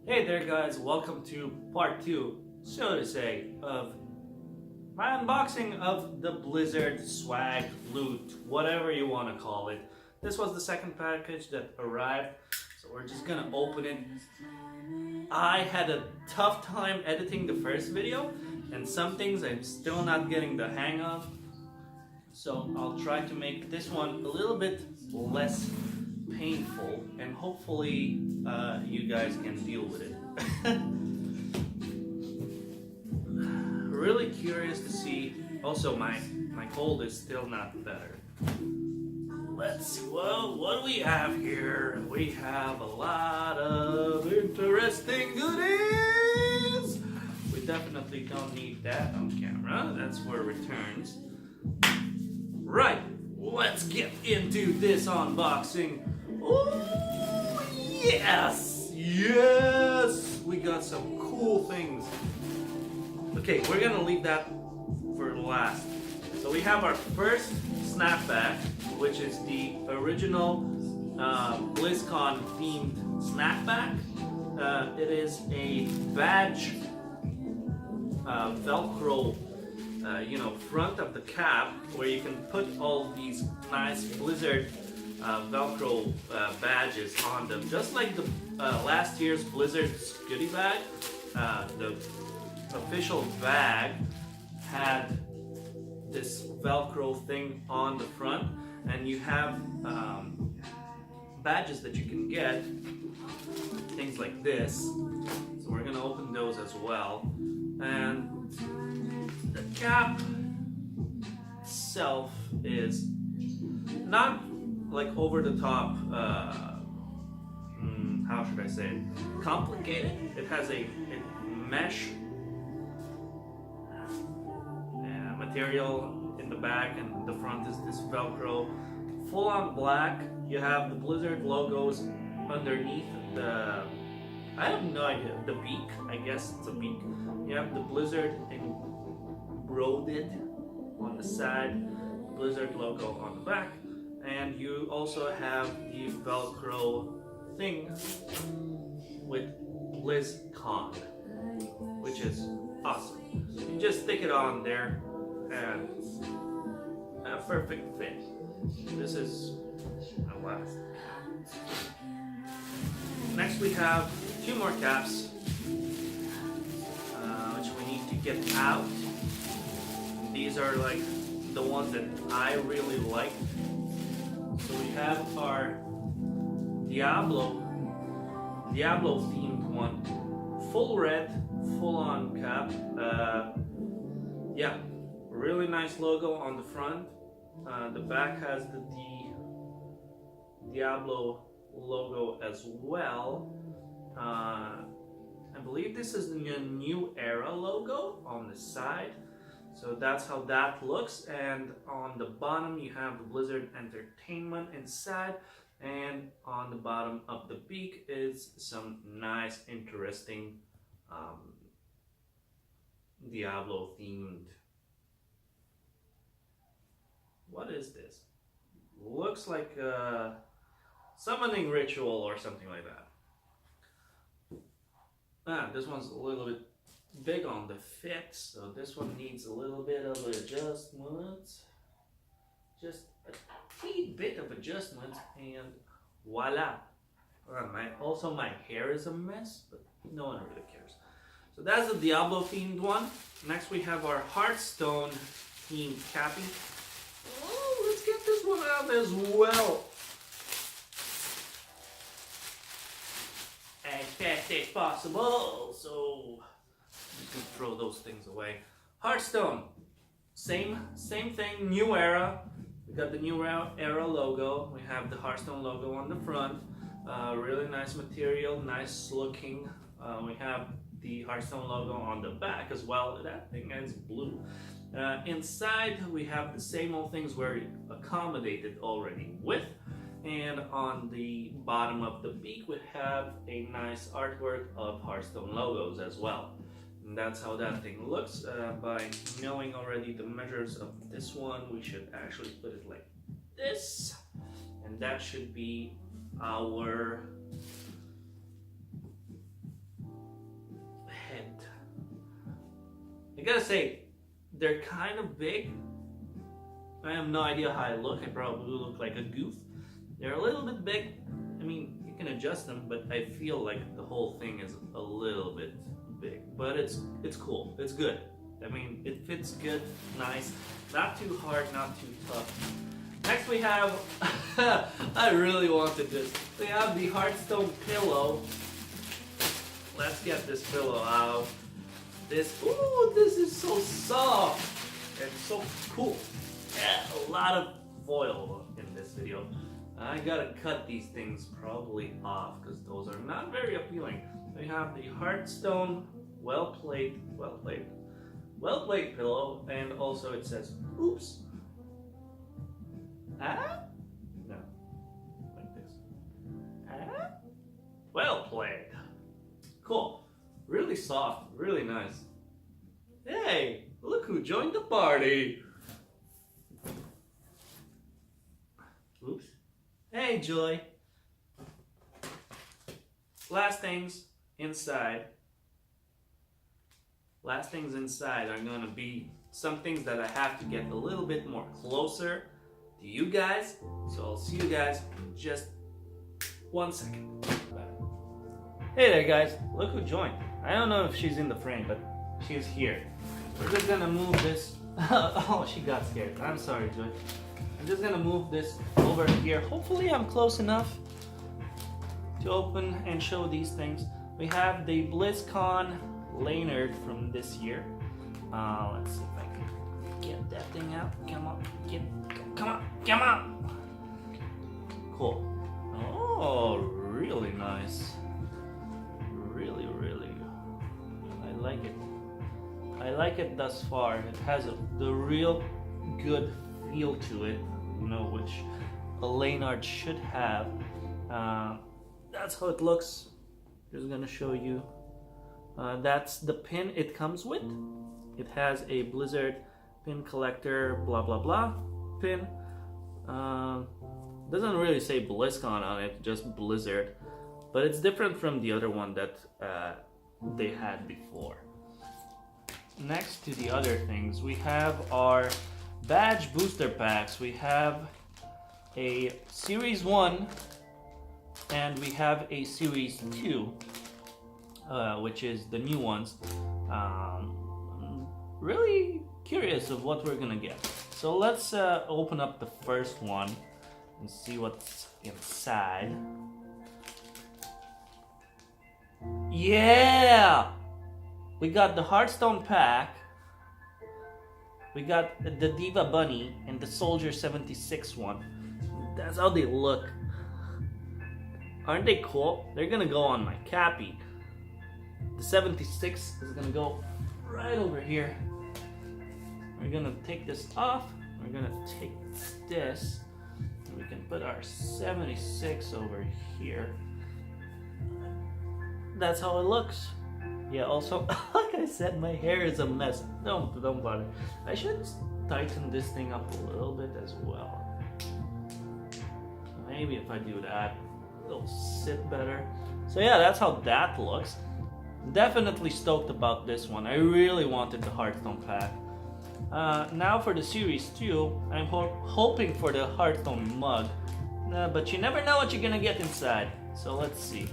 Hey there guys, welcome to part 2, so to say, of my unboxing of the Blizzard swag, loot, whatever you want to call it. This was the second package that arrived, so we're just gonna open it. I had a tough time editing the first video, and some things I'm still not getting the hang of, so I'll try to make this one a little bit less painful, and hopefully you guys can deal with it. Really curious to see. Also, my cold is still not better. Let's see. Well, what do we have here? We have a lot of interesting goodies. We definitely don't need that on camera. That's for returns. Right. Let's get into this unboxing. Oh, yes! Yes! We got some cool things. Okay, we're gonna leave that for last. So we have our first snapback, which is the original BlizzCon themed snapback. It is a badge Velcro front of the cap where you can put all these nice Blizzard Velcro badges on them, just like the last year's Blizzard's goodie bag. The official bag had this Velcro thing on the front, and you have badges that you can get, things like this. So we're gonna open those as well. And the cap itself is not like over the top, how should I say it, complicated. It has a mesh material in the back, and the front is this Velcro, full on black. You have the Blizzard logos underneath the, I have no idea, the beak, I guess it's a beak. You have the Blizzard embroidered on the side, Blizzard logo on the back, and you also have the Velcro thing with BlizzCon, which is awesome. You just stick it on there and a perfect fit. This is a last. Next we have 2 more caps, which we need to get out. These are like the ones that I really like. So we have our Diablo themed one, full red, full on cap. Yeah, really nice logo on the front. The back has the Diablo logo as well. I believe this is the New Era logo on the side. So that's how that looks, and on the bottom you have the Blizzard Entertainment inside, and on the bottom of the beak is some nice, interesting Diablo themed. What is this? Looks like a summoning ritual or something like that. This one's a little bit big on the fit, so this one needs a little bit of adjustment, just a teeny bit of adjustment, and voila. Also my hair is a mess, but no one really cares. So that's the Diablo themed one. Next we have our Hearthstone themed cappy. Oh, let's get this one out as well. As fast as possible, so you can throw those things away. Hearthstone, same thing, New Era. We got the New Era logo. We have the Hearthstone logo on the front. Really nice material, nice looking. We have the Hearthstone logo on the back as well. That thing is blue. Inside we have the same old things we're accommodated already with. And on the bottom of the beak we have a nice artwork of Hearthstone logos as well. And that's how that thing looks. By knowing already the measures of this one, we should actually put it like this. And that should be our gotta say, they're kind of big. I have no idea how I look. I probably look like a goof. They're a little bit big. I mean, you can adjust them, but I feel like the whole thing is a little bit big. But it's cool. It's good. I mean, it fits good, nice. Not too hard, not too tough. Next we have, I really wanted this. We have the Hearthstone pillow. Let's get this pillow out. Ooh, this is so soft and so cool. Yeah, a lot of foil in this video. I gotta cut these things probably off because those are not very appealing. We have the Hearthstone well-played pillow, and also it says, oops. Ah? No, like this. Ah? Well played. Cool. Really soft, really nice. Hey, look who joined the party. Oops. Hey, Joy. Last things inside are gonna be some things that I have to get a little bit more closer to you guys. So I'll see you guys in just 1 second. Hey there guys, look who joined. I don't know if she's in the frame, but she's here. We're just gonna move this. Oh, she got scared. I'm sorry, Joy. I'm just gonna move this over here. Hopefully I'm close enough to open and show these things. We have the BlizzCon Lanyard from this year. Let's see if I can get that thing out. Come on, come on. Cool. Oh, really nice. Really. I like it. I like it thus far. It has the real good feel to it, you know, which a Lanyard should have. That's how it looks. Just gonna show you. That's the pin it comes with. It has a Blizzard pin collector, blah blah blah pin. Doesn't really say BlizzCon on it, just Blizzard, but it's different from the other one that they had before. Next to the other things, we have our badge booster packs. We have a Series 1 and we have a Series 2, which is the new ones. I'm really curious of what we're gonna get. So let's open up the first one and see what's inside. Yeah! We got the Hearthstone pack. We got the Diva Bunny and the Soldier 76 one. That's how they look. Aren't they cool? They're gonna go on my Cappy. The 76 is gonna go right over here. We're gonna take this off. We're gonna take this. And we can put our 76 over here. That's how it looks. Yeah, also, like I said, my hair is a mess. Don't bother. I should tighten this thing up a little bit as well. Maybe if I do that, it'll sit better. So yeah, that's how that looks. Definitely stoked about this one. I really wanted the Hearthstone pack. Now for the Series 2, I'm hoping for the Hearthstone mug. But you never know what you're gonna get inside. So let's see.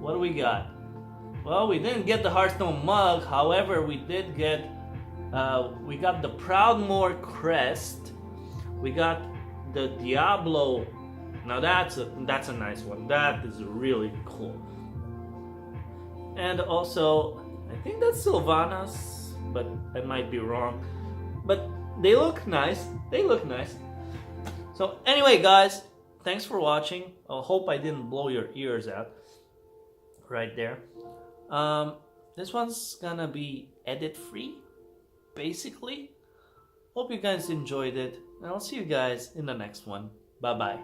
What do we got? Well, we didn't get the Hearthstone mug. However, we did get, we got the Proudmoore crest. We got the Diablo. Now that's a nice one. That is really cool. And also, I think that's Sylvanas, but I might be wrong. But they look nice. They look nice. So anyway, guys, thanks for watching. I hope I didn't blow your ears out right there. This one's gonna be edit free, basically. Hope you guys enjoyed it, and I'll see you guys in the next one. Bye bye.